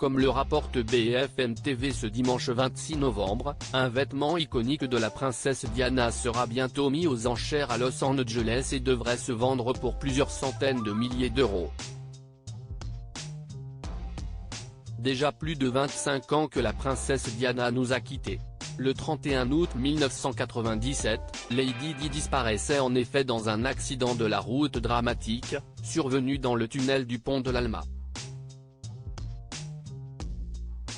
Comme le rapporte BFM TV ce dimanche 26 novembre, un vêtement iconique de la princesse Diana sera bientôt mis aux enchères à Los Angeles et devrait se vendre pour plusieurs centaines de milliers d'euros. Déjà plus de 25 ans que la princesse Diana nous a quittés. Le 31 août 1997, Lady Di disparaissait en effet dans un accident de la route dramatique, survenu dans le tunnel du pont de l'Alma.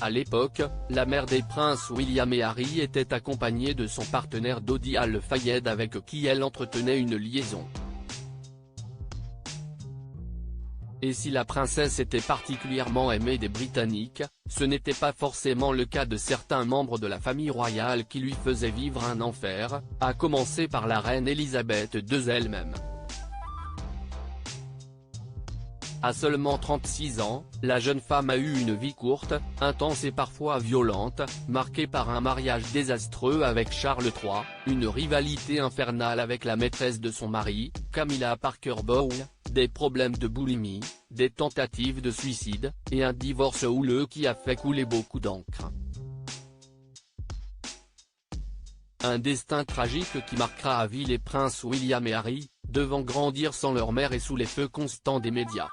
À l'époque, la mère des princes William et Harry était accompagnée de son partenaire Dodi Al-Fayed avec qui elle entretenait une liaison. Et si la princesse était particulièrement aimée des Britanniques, ce n'était pas forcément le cas de certains membres de la famille royale qui lui faisaient vivre un enfer, à commencer par la reine Elisabeth II elle-même. À seulement 36 ans, la jeune femme a eu une vie courte, intense et parfois violente, marquée par un mariage désastreux avec Charles III, une rivalité infernale avec la maîtresse de son mari, Camilla Parker Bowles, des problèmes de boulimie, des tentatives de suicide, et un divorce houleux qui a fait couler beaucoup d'encre. Un destin tragique qui marquera à vie les princes William et Harry, devant grandir sans leur mère et sous les feux constants des médias.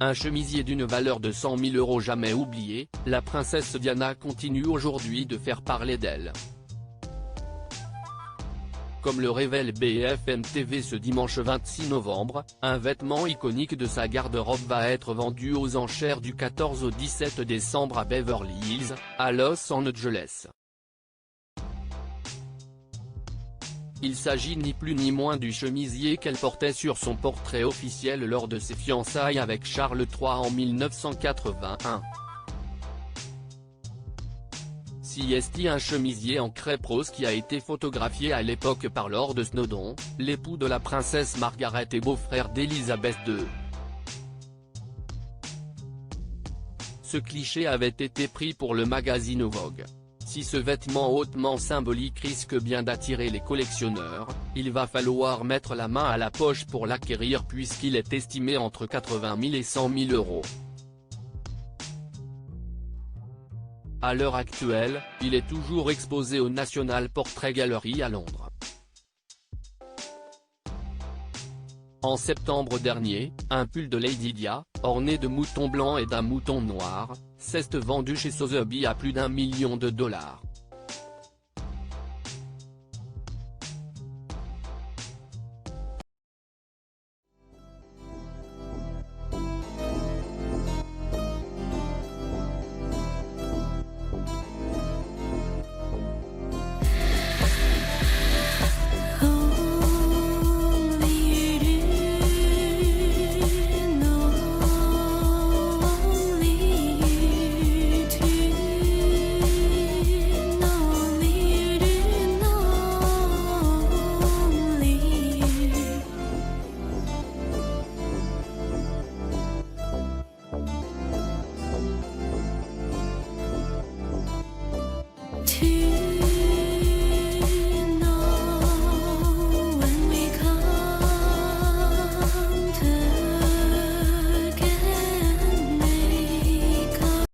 Un chemisier d'une valeur de 100 000 € jamais oublié, la princesse Diana continue aujourd'hui de faire parler d'elle. Comme le révèle BFM TV ce dimanche 26 novembre, un vêtement iconique de sa garde-robe va être vendu aux enchères du 14 au 17 décembre à Beverly Hills, à Los Angeles. Il s'agit ni plus ni moins du chemisier qu'elle portait sur son portrait officiel lors de ses fiançailles avec Charles III en 1981. C'est un chemisier en crêpe rose qui a été photographié à l'époque par Lord Snowdon, l'époux de la princesse Margaret et beau-frère d'Elizabeth II. Ce cliché avait été pris pour le magazine Vogue. Si ce vêtement hautement symbolique risque bien d'attirer les collectionneurs, il va falloir mettre la main à la poche pour l'acquérir puisqu'il est estimé entre 80 000 et 100 000 €. À l'heure actuelle, il est toujours exposé au National Portrait Gallery à Londres. En septembre dernier, un pull de Lady Di, orné de moutons blancs et d'un mouton noir, s'est vendu chez Sotheby's à plus d'1 million de $. To